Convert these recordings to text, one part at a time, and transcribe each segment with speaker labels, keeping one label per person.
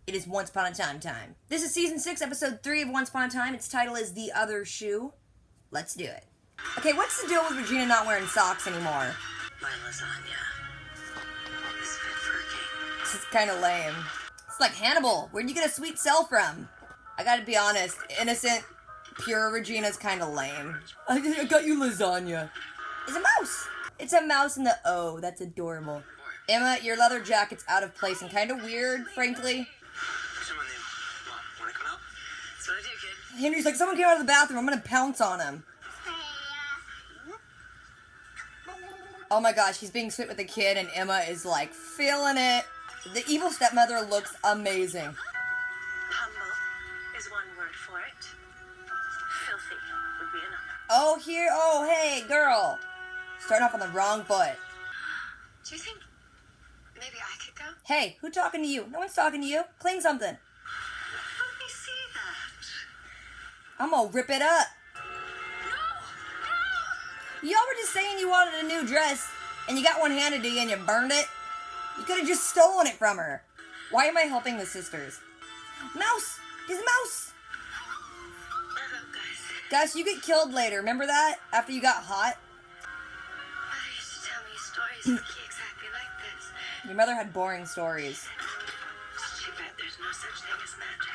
Speaker 1: It is Once Upon a Time. This is Season 6, Episode 3 of Once Upon a Time. Its title is The Other Shoe. Let's do it. Okay, what's the deal with Regina not wearing socks anymore?
Speaker 2: My lasagna is fit for a king.
Speaker 1: This is kind of lame. It's like, Hannibal, where'd you get a sweet cell from? I gotta be honest, innocent, pure Regina's kind of lame. I got you lasagna. It's a mouse. It's a mouse in the O. That's adorable. Emma, your leather jacket's out of place and kind of weird, frankly.
Speaker 2: Someone new. Mom, wanna come out? That's what I do, kid.
Speaker 1: Henry's like, someone came out of the bathroom. I'm gonna pounce on him. Oh my gosh, he's being sweet with the kid, and Emma is like feeling it. The evil stepmother looks amazing.
Speaker 2: Humble is one word for it. Filthy would be another.
Speaker 1: Oh, hey, girl. Starting off on the wrong foot.
Speaker 2: Do you think maybe I could go?
Speaker 1: Hey, who talking to you? No one's talking to you. Clean something.
Speaker 2: Let me see that.
Speaker 1: I'm gonna rip it up. Y'all were just saying you wanted a new dress, and you got one handed to you and you burned it. You could have just stolen it from her. Why am I helping the sisters? Mouse! He's a mouse!
Speaker 2: Hello, guys.
Speaker 1: Guys, you get killed later. Remember that? After you got hot?
Speaker 2: Mother used to tell me stories exactly like this.
Speaker 1: Your mother had boring stories.
Speaker 2: It's too bad there's no such thing as magic.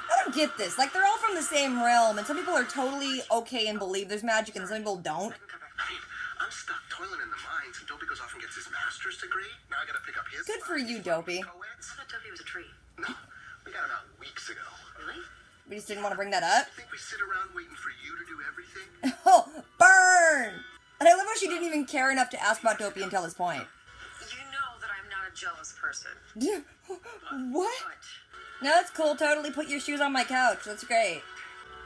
Speaker 1: I don't get this. Like, they're all from the same realm, and some people are totally okay and believe there's magic, and some people don't.
Speaker 3: I mean, I'm stuck toiling in the mines, and Dopey goes off and gets his master's degree. Now I gotta pick up his.
Speaker 1: Good for you, Dopey.
Speaker 2: I thought Dopey was a tree.
Speaker 3: No, we got him out weeks ago.
Speaker 2: Really?
Speaker 1: We just didn't want to bring that up.
Speaker 3: I think we sit around waiting for you to do everything.
Speaker 1: Oh, burn! And I love how she didn't even care enough to ask about Dopey until this point.
Speaker 2: You know that I'm not a jealous person.
Speaker 1: What? No, that's cool. Totally put your shoes on my couch. That's great.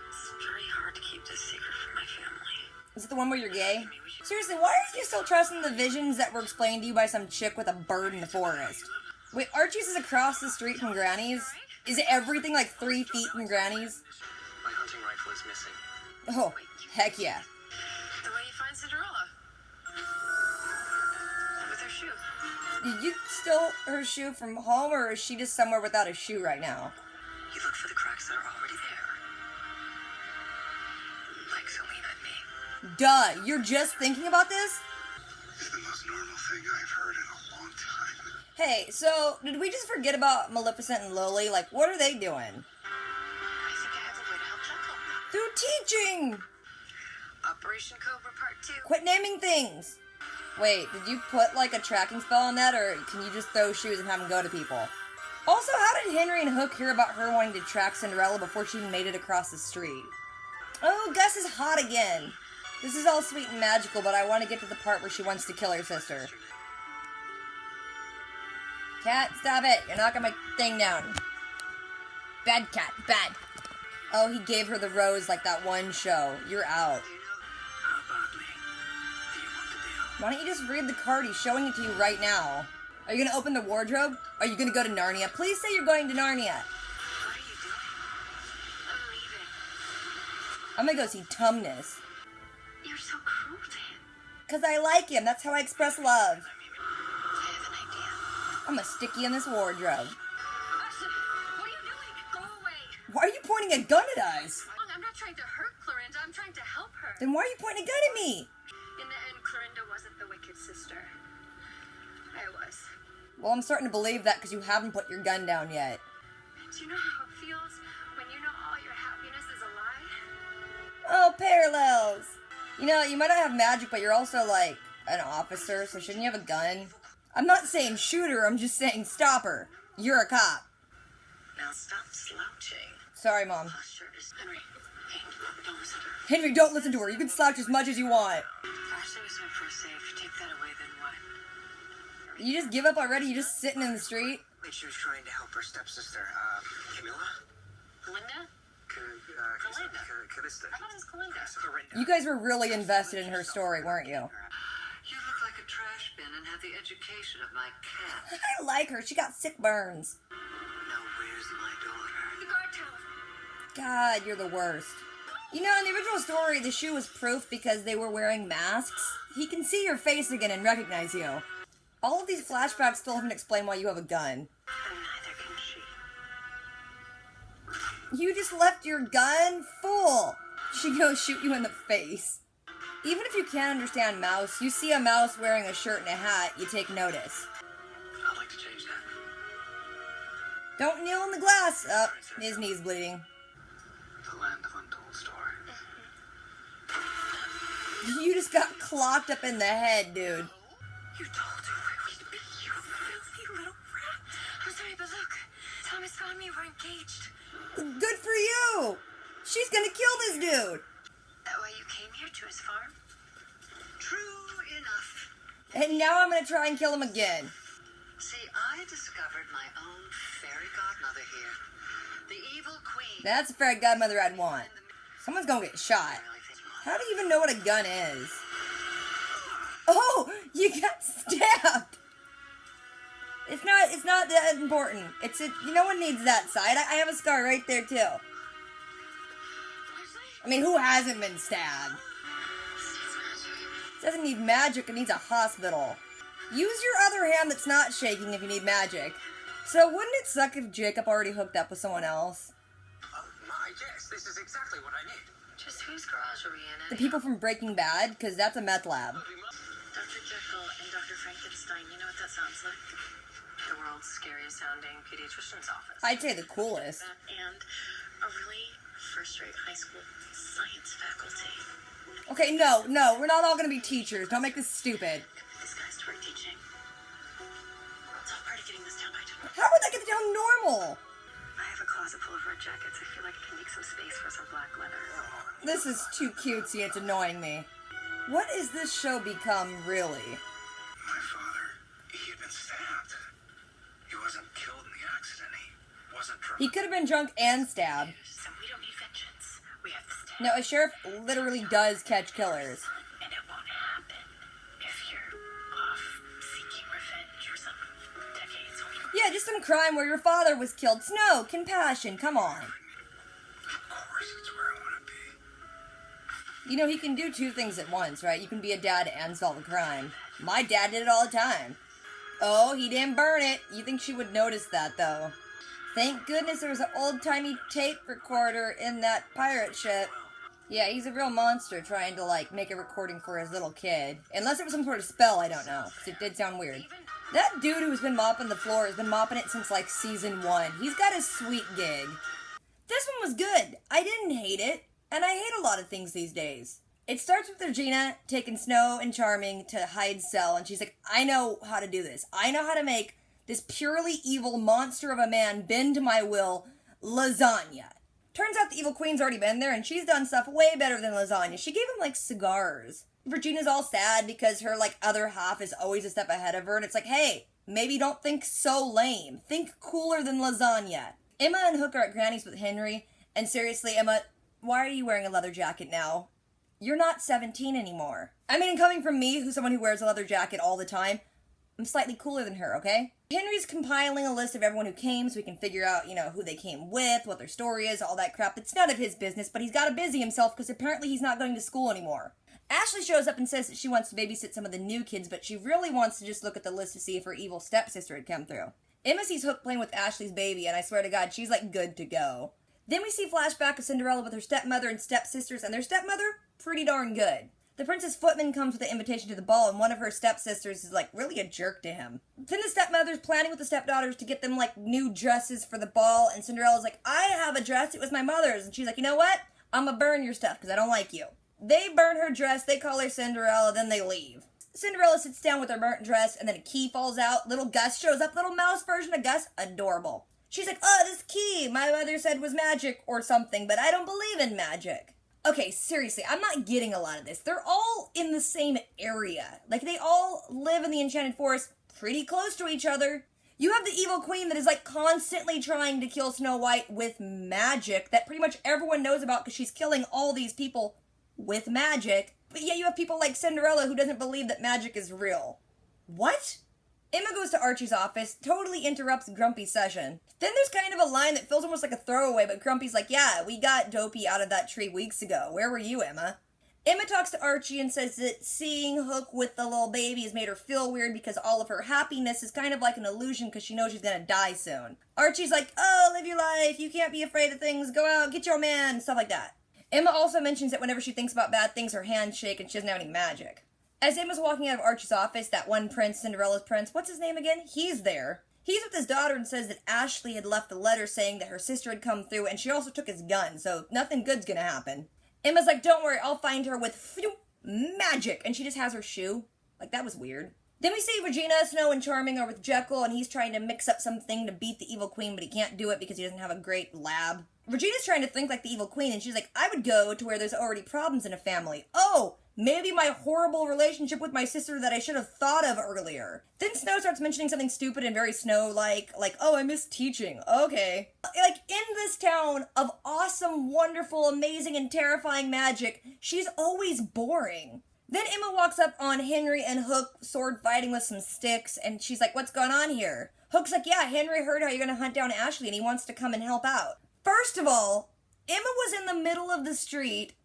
Speaker 2: It's very hard to keep this secret from my family.
Speaker 1: Is it the one where you're gay? Seriously, why are you still trusting the visions that were explained to you by some chick with a bird in the forest? Wait, Archie's is across the street from Granny's? Is everything like 3 feet from Granny's?
Speaker 3: My hunting rifle is missing.
Speaker 1: Oh, heck yeah.
Speaker 2: The way you find Cinderella. With her shoe.
Speaker 1: Did you steal her shoe from home, or is she just somewhere without a shoe right now?
Speaker 2: You look for the cracks that are already there. Like Selena and me.
Speaker 1: Duh, you're just thinking about this?
Speaker 3: It's the most normal thing I've heard in a long time.
Speaker 1: Hey, so, did we just forget about Maleficent and Lily? Like, what are they doing?
Speaker 2: I think I have a way to help Jekyll.
Speaker 1: Through teaching!
Speaker 2: Operation Cobra Part 2.
Speaker 1: Quit naming things! Wait, did you put, like, a tracking spell on that, or can you just throw shoes and have them go to people? Also, how did Henry and Hook hear about her wanting to track Cinderella before she even made it across the street? Oh, Gus is hot again. This is all sweet and magical, but I want to get to the part where she wants to kill her sister. Cat, stop it. You're knocking my thing down. Bad cat, bad. Oh, he gave her the rose like that one show. You're out.
Speaker 3: How about me? Do you want the deal?
Speaker 1: Why don't you just read the card? He's showing it to you right now. Are you going to open the wardrobe? Are you going to go to Narnia? Please say you're going to Narnia.
Speaker 2: What are you doing? I'm leaving.
Speaker 1: I'm going to go see Tumnus.
Speaker 2: You're so cruel to him.
Speaker 1: Because I like him. That's how I express love.
Speaker 2: I have an idea.
Speaker 1: I'm going to stick you in this wardrobe.
Speaker 2: Austin, what are you doing? Go away.
Speaker 1: Why are you pointing a gun at us?
Speaker 2: I'm not trying to hurt Clorinda. I'm trying to help her.
Speaker 1: Then why are you pointing a gun at me?
Speaker 2: In the end, Clorinda wasn't the wicked sister. I was.
Speaker 1: Well, I'm starting to believe that because you haven't put your gun down yet.
Speaker 2: Do you know how it feels when you know all your happiness is a lie?
Speaker 1: Oh, parallels. You know, you might not have magic, but you're also, like, an officer, so shouldn't you have a gun? I'm not saying shoot her, I'm just saying stop her. You're a cop.
Speaker 2: Now stop slouching.
Speaker 1: Sorry, Mom.
Speaker 2: Posture is... Henry, hey, don't listen to her.
Speaker 1: Henry, don't listen to her. You can slouch as much as you want.
Speaker 2: Ashley was meant for a safe. Take that away, then what?
Speaker 1: You just give up already? You just sitting in the street?
Speaker 3: She was trying to help her stepsister, Camilla?
Speaker 2: Belinda?
Speaker 3: Calista.
Speaker 2: I thought it was Belinda.
Speaker 1: You guys were really invested in her story, weren't you?
Speaker 4: You look like a trash bin and have the education of my cat.
Speaker 1: I like her. She got sick burns.
Speaker 4: Now where's my daughter?
Speaker 2: The guard tower.
Speaker 1: God, you're the worst. You know, in the original story, the shoe was proof because they were wearing masks. He can see your face again and recognize you. All of these flashbacks still haven't explained why you have a gun.
Speaker 2: And neither can she.
Speaker 1: You just left your gun full. She goes shoot you in the face. Even if you can't understand mouse, you see a mouse wearing a shirt and a hat, you take notice.
Speaker 3: I'd like to change that.
Speaker 1: Don't kneel in the glass. His knee's bleeding.
Speaker 3: The land of untold story.
Speaker 1: You just got clocked up in the head, dude.
Speaker 2: You told her where we'd be, you filthy little rat. I'm sorry, but look. Thomas found me. We're engaged.
Speaker 1: Good for you. She's gonna kill this dude.
Speaker 2: That why you came here to his farm?
Speaker 4: True enough.
Speaker 1: And now I'm gonna try and kill him again.
Speaker 4: See, I discovered my own fairy godmother here. The evil queen.
Speaker 1: That's a fairy godmother I'd want. Someone's gonna get shot. How do you even know what a gun is? Oh, you got stabbed. It's not that important. No one needs that side. I have a scar right there too. I mean, who hasn't been stabbed? It doesn't need magic, it needs a hospital. Use your other hand that's not shaking if you need magic. So wouldn't it suck if Jacob already hooked up with someone else?
Speaker 3: Oh my, yes, this is exactly what I need.
Speaker 2: Just whose garage are we in?
Speaker 1: The people from Breaking Bad? Because that's a meth lab.
Speaker 2: Dr. Jekyll and Dr. Frankenstein. You know what that sounds like? The world's scariest sounding pediatrician's office.
Speaker 1: I'd say the coolest.
Speaker 2: And a really first-rate high school science faculty.
Speaker 1: Okay, no, we're not all gonna be teachers. Don't make this stupid.
Speaker 2: This guy's toward teaching. It's all part of getting this town by tomorrow.
Speaker 1: How would that get down normal?
Speaker 2: I have a closet full of red jackets. I feel like I can make some space for some black leather.
Speaker 1: This is too cutesy, it's annoying me. What is this show become, really?
Speaker 3: My father, he had been stabbed. He wasn't killed in the accident. He wasn't drunk.
Speaker 1: He could have been drunk and stabbed.
Speaker 2: So we don't need vengeance. We have this town.
Speaker 1: No, a sheriff literally does catch killers.
Speaker 2: And it won't happen if you're off seeking revenge or some decades old.
Speaker 1: Yeah, just some crime where your father was killed. Snow, compassion, come on.
Speaker 3: Of course, it's where I want to be.
Speaker 1: You know, he can do two things at once, right? You can be a dad and solve a crime. My dad did it all the time. Oh, he didn't burn it. You think she would notice that, though. Thank goodness there was an old-timey tape recorder in that pirate ship. Yeah, he's a real monster trying to, like, make a recording for his little kid. Unless it was some sort of spell, I don't know. Because it did sound weird. That dude who's been mopping the floor has been mopping it since, like, season 1. He's got a sweet gig. This one was good. I didn't hate it. And I hate a lot of things these days. It starts with Regina taking Snow and Charming to Hyde's cell, and she's like, I know how to do this. I know how to make this purely evil monster of a man bend to my will, lasagna. Turns out the evil queen's already been there, and she's done stuff way better than lasagna. She gave him, like, cigars. Regina's all sad because her, like, other half is always a step ahead of her, and it's like, hey, maybe don't think so lame. Think cooler than lasagna. Emma and Hook are at Granny's with Henry, and seriously, Emma, why are you wearing a leather jacket now? You're not 17 anymore. I mean, coming from me, who's someone who wears a leather jacket all the time, I'm slightly cooler than her, okay? Henry's compiling a list of everyone who came so we can figure out, who they came with, what their story is, all that crap. It's none of his business, but he's got to busy himself because apparently he's not going to school anymore. Ashley shows up and says that she wants to babysit some of the new kids, but she really wants to just look at the list to see if her evil stepsister had come through. Emma sees Hook playing with Ashley's baby, and I swear to God, she's, like, good to go. Then we see flashback of Cinderella with her stepmother and stepsisters, and their stepmother, pretty darn good. The Princess Footman comes with the invitation to the ball, and one of her stepsisters is, like, really a jerk to him. Then the stepmother's planning with the stepdaughters to get them, like, new dresses for the ball, and Cinderella's like, I have a dress, it was my mother's. And she's like, you know what? I'm gonna burn your stuff, because I don't like you. They burn her dress, they call her Cinderella, then they leave. Cinderella sits down with her burnt dress, and then a key falls out. Little Gus shows up, little mouse version of Gus, adorable. She's like, oh, this key, my mother said was magic or something, but I don't believe in magic. Okay, seriously, I'm not getting a lot of this. They're all in the same area. Like, they all live in the Enchanted Forest pretty close to each other. You have the evil queen that is, like, constantly trying to kill Snow White with magic that pretty much everyone knows about because she's killing all these people with magic. But yet you have people like Cinderella who doesn't believe that magic is real. What? Emma goes to Archie's office, totally interrupts Grumpy's session. Then there's kind of a line that feels almost like a throwaway, but Grumpy's like, yeah, we got Dopey out of that tree weeks ago. Where were you, Emma? Emma talks to Archie and says that seeing Hook with the little baby has made her feel weird because all of her happiness is kind of like an illusion because she knows she's gonna die soon. Archie's like, oh, live your life, you can't be afraid of things, go out, get your man, stuff like that. Emma also mentions that whenever she thinks about bad things, her hands shake and she doesn't have any magic. As Emma's walking out of Archie's office, that one prince, Cinderella's prince, what's his name again? He's there. He's with his daughter and says that Ashley had left a letter saying that her sister had come through and she also took his gun, so nothing good's gonna happen. Emma's like, don't worry, I'll find her with magic. And she just has her shoe. Like, that was weird. Then we see Regina, Snow, and Charming are with Jekyll, and he's trying to mix up something to beat the evil queen, but he can't do it because he doesn't have a great lab. Regina's trying to think like the evil queen, and she's like, I would go to where there's already problems in a family. Oh, maybe my horrible relationship with my sister that I should have thought of earlier. Then Snow starts mentioning something stupid and very Snow-like, oh, I miss teaching. Okay. Like, in this town of awesome, wonderful, amazing, and terrifying magic, she's always boring. Then Emma walks up on Henry and Hook sword fighting with some sticks, and she's like, what's going on here? Hook's like, yeah, Henry heard how you're gonna hunt down Ashley, and he wants to come and help out. First of all, Emma was in the middle of the street,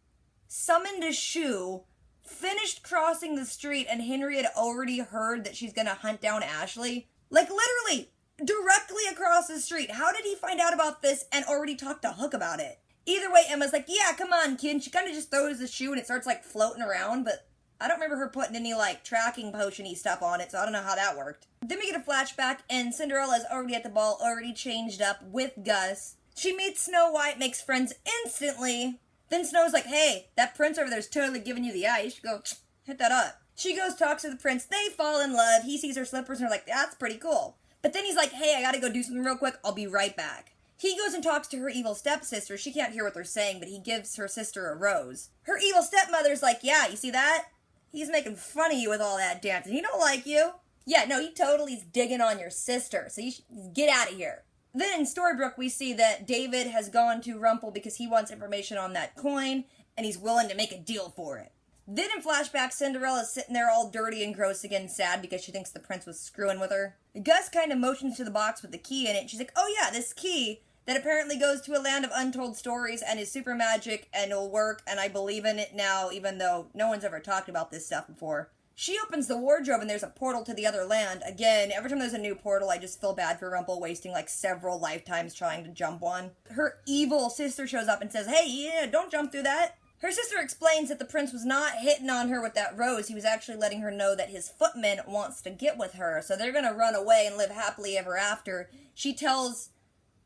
Speaker 1: summoned a shoe, finished crossing the street, and Henry had already heard that she's gonna hunt down Ashley. Like, literally, directly across the street. How did he find out about this and already talk to Hook about it? Either way, Emma's like, yeah, come on, kid. And she kind of just throws the shoe and it starts, floating around, but I don't remember her putting any, tracking potion-y stuff on it, so I don't know how that worked. Then we get a flashback, and Cinderella's already at the ball, already changed up with Gus. She meets Snow White, makes friends instantly. Then Snow's like, hey, that prince over there's totally giving you the eye. You should go hit that up. She goes, talks to the prince. They fall in love. He sees her slippers, and they're like, that's pretty cool. But then he's like, hey, I gotta go do something real quick. I'll be right back. He goes and talks to her evil stepsister. She can't hear what they're saying, but he gives her sister a rose. Her evil stepmother's like, yeah, you see that? He's making fun of you with all that dancing. He don't like you. Yeah, no, he totally is digging on your sister, so you should get out of here. Then in Storybrooke, we see that David has gone to Rumple because he wants information on that coin, and he's willing to make a deal for it. Then in flashback, Cinderella's sitting there all dirty and gross again, sad because she thinks the prince was screwing with her. Gus kind of motions to the box with the key in it. She's like, oh yeah, this key that apparently goes to a land of untold stories and is super magic and it'll work, and I believe in it now, even though no one's ever talked about this stuff before. She opens the wardrobe and there's a portal to the other land. Again, every time there's a new portal, I just feel bad for Rumple wasting several lifetimes trying to jump one. Her evil sister shows up and says, hey, yeah, don't jump through that. Her sister explains that the prince was not hitting on her with that rose. He was actually letting her know that his footman wants to get with her. So they're going to run away and live happily ever after. She tells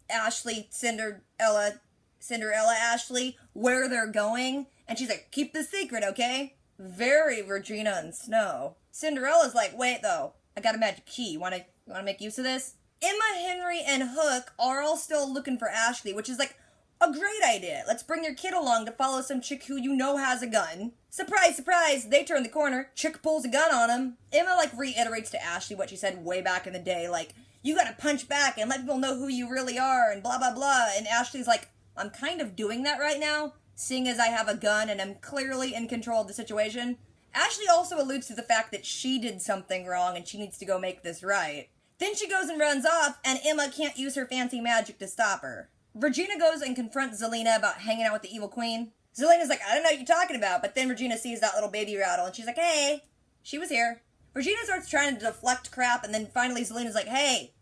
Speaker 1: Ashley, Cinderella Ashley, where they're going. And she's like, keep the secret, okay? Very Regina and Snow. Cinderella's like, wait though, I got a magic key. You wanna make use of this? Emma, Henry, and Hook are all still looking for Ashley, which is a great idea. Let's bring your kid along to follow some chick who you know has a gun. Surprise, surprise, they turn the corner, chick pulls a gun on him. Emma reiterates to Ashley what she said way back in the day, you gotta punch back and let people know who you really are and blah blah blah. And Ashley's like, I'm kind of doing that right now, seeing as I have a gun and am clearly in control of the situation. Ashley also alludes to the fact that she did something wrong and she needs to go make this right. Then she goes and runs off, and Emma can't use her fancy magic to stop her. Regina goes and confronts Zelena about hanging out with the evil queen. Zelena's like, I don't know what you're talking about, but then Regina sees that little baby rattle, and she's like, hey, she was here. Regina starts trying to deflect crap, and then finally Zelena's like, hey,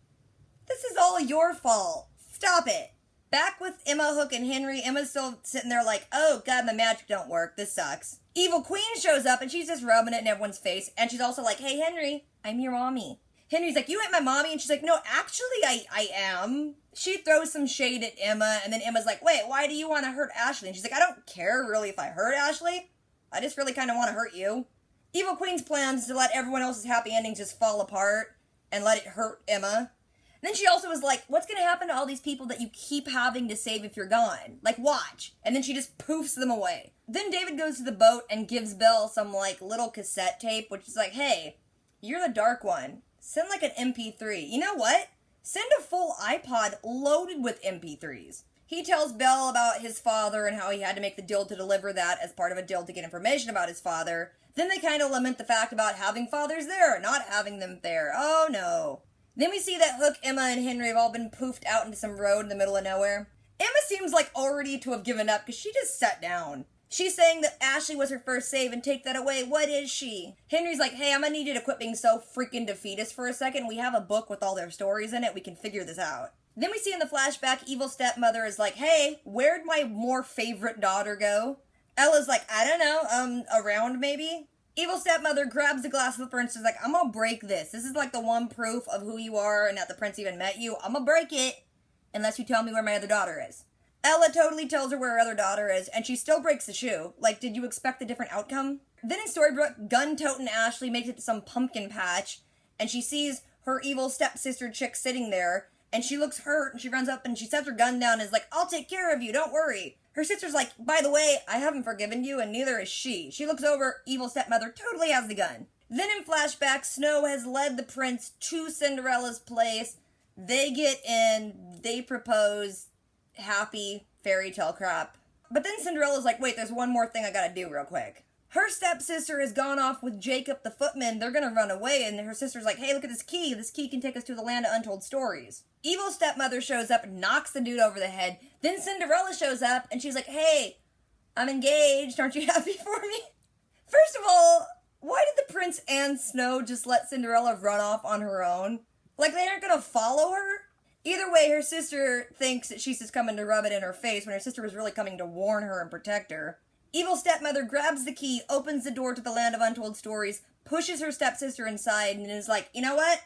Speaker 1: this is all your fault. Stop it. Back with Emma, Hook, and Henry, Emma's still sitting there like, oh god, my magic don't work, this sucks. Evil Queen shows up and she's just rubbing it in everyone's face, and she's also like, hey Henry, I'm your mommy. Henry's like, you ain't my mommy, and she's like, no, actually I am. She throws some shade at Emma, and then Emma's like, wait, why do you want to hurt Ashley? And she's like, I don't care really if I hurt Ashley, I just really kind of want to hurt you. Evil Queen's plan is to let everyone else's happy endings just fall apart and let it hurt Emma. And then she also was like, what's going to happen to all these people that you keep having to save if you're gone? Watch. And then she just poofs them away. Then David goes to the boat and gives Belle some, little cassette tape, which is like, hey, you're the dark one. Send, an MP3. You know what? Send a full iPod loaded with MP3s. He tells Belle about his father and how he had to make the deal to deliver that as part of a deal to get information about his father. Then they kind of lament the fact about having fathers there, not having them there. Oh, no. Then we see that Hook, Emma, and Henry have all been poofed out into some road in the middle of nowhere. Emma seems already to have given up because she just sat down. She's saying that Ashley was her first save and take that away. What is she? Henry's like, hey, I'm gonna need you to quit being so freaking defeatist for a second. We have a book with all their stories in it. We can figure this out. Then we see in the flashback, evil stepmother is like, hey, where'd my more favorite daughter go? Ella's like, I don't know, around maybe? Evil stepmother grabs the glass of the prince and is like, I'm gonna break this. This is like the one proof of who you are and that the prince even met you. I'm gonna break it unless you tell me where my other daughter is. Ella totally tells her where her other daughter is, and she still breaks the shoe. Like, did you expect a different outcome? Then in Storybrooke, gun-toting Ashley makes it to some pumpkin patch, and she sees her evil stepsister chick sitting there, and she looks hurt, and she runs up and she sets her gun down and is like, I'll take care of you, don't worry. Her sister's like, by the way, I haven't forgiven you, and neither is she. She looks over, evil stepmother totally has the gun. Then in flashback, Snow has led the prince to Cinderella's place. They get in, they propose, happy fairy tale crap. But then Cinderella's like, wait, there's one more thing I gotta do real quick. Her stepsister has gone off with Jacob the footman. They're gonna run away, and her sister's like, hey, look at this key. This key can take us to the land of untold stories. Evil stepmother shows up and knocks the dude over the head. Then Cinderella shows up, and she's like, hey, I'm engaged. Aren't you happy for me? First of all, why did the prince and Snow just let Cinderella run off on her own? Like, they aren't gonna follow her? Either way, her sister thinks that she's just coming to rub it in her face when her sister was really coming to warn her and protect her. Evil stepmother grabs the key, opens the door to the land of untold stories, pushes her stepsister inside, and is like, you know what?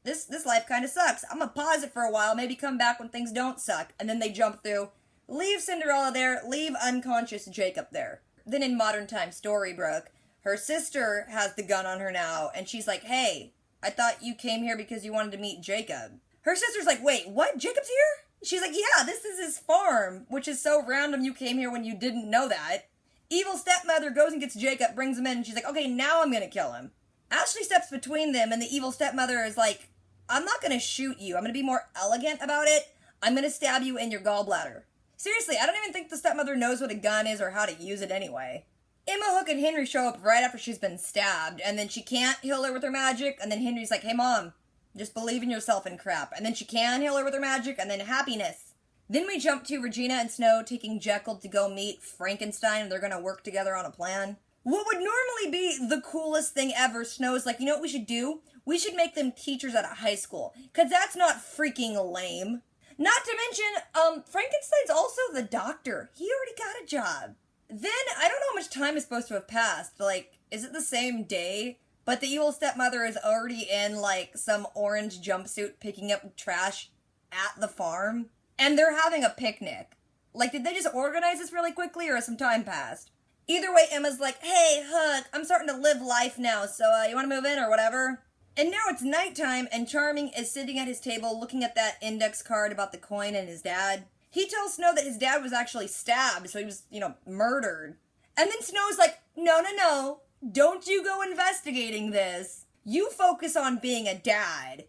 Speaker 1: This life kind of sucks. I'm gonna pause it for a while, maybe come back when things don't suck. And then they jump through, leave Cinderella there, leave unconscious Jacob there. Then in modern time Storybrooke, her sister has the gun on her now, and she's like, hey, I thought you came here because you wanted to meet Jacob. Her sister's like, wait, what? Jacob's here? She's like, yeah, this is his farm, which is so random you came here when you didn't know that. Evil stepmother goes and gets Jacob, brings him in, and she's like, okay, now I'm gonna kill him. Ashley steps between them, and the evil stepmother is like, I'm not gonna shoot you. I'm gonna be more elegant about it. I'm gonna stab you in your gallbladder. Seriously, I don't even think the stepmother knows what a gun is or how to use it anyway. Emma, Hook, and Henry show up right after she's been stabbed, and then she can't heal her with her magic, and then Henry's like, hey mom, just believe in yourself and crap. And then she can heal her with her magic, and then happiness. Then we jump to Regina and Snow taking Jekyll to go meet Frankenstein, and they're gonna work together on a plan. What would normally be the coolest thing ever, Snow's like, you know what we should do? We should make them teachers at a high school, cause that's not freaking lame. Not to mention, Frankenstein's also the doctor. He already got a job. Then, I don't know how much time is supposed to have passed. Like, is it the same day? But the evil stepmother is already in, like, some orange jumpsuit picking up trash at the farm. And they're having a picnic. Like, did they just organize this really quickly, or has some time passed? Either way, Emma's like, hey, Hook, I'm starting to live life now, so you want to move in or whatever? And now it's nighttime, and Charming is sitting at his table looking at that index card about the coin and his dad. He tells Snow that his dad was actually stabbed, so he was, murdered. And then Snow's like, no, don't you go investigating this. You focus on being a dad.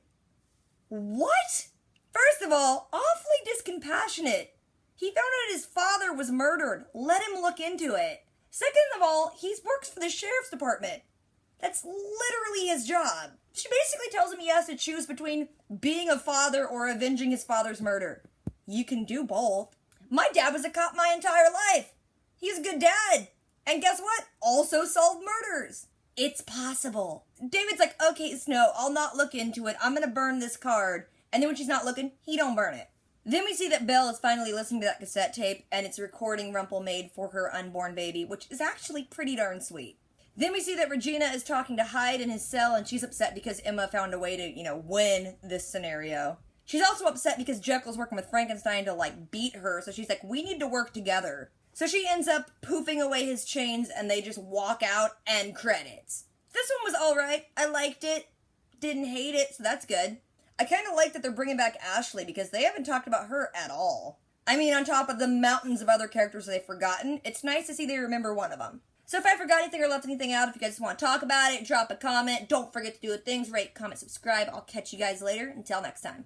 Speaker 1: What? First of all, awfully discompassionate. He found out his father was murdered. Let him look into it. Second of all, he works for the sheriff's department. That's literally his job. She basically tells him he has to choose between being a father or avenging his father's murder. You can do both. My dad was a cop my entire life. He's a good dad. And guess what? Also solved murders. It's possible. David's like, okay, Snow, I'll not look into it. I'm gonna burn this card. And then when she's not looking, he don't burn it. Then we see that Belle is finally listening to that cassette tape, and it's a recording Rumpel made for her unborn baby, which is actually pretty darn sweet. Then we see that Regina is talking to Hyde in his cell, and she's upset because Emma found a way to, win this scenario. She's also upset because Jekyll's working with Frankenstein to, beat her, so she's like, we need to work together. So she ends up poofing away his chains, and they just walk out, and credits. This one was alright. I liked it. Didn't hate it, so that's good. I kind of like that they're bringing back Ashley, because they haven't talked about her at all. I mean, on top of the mountains of other characters they've forgotten, it's nice to see they remember one of them. So if I forgot anything or left anything out, if you guys want to talk about it, drop a comment. Don't forget to do the things, rate, comment, subscribe. I'll catch you guys later. Until next time.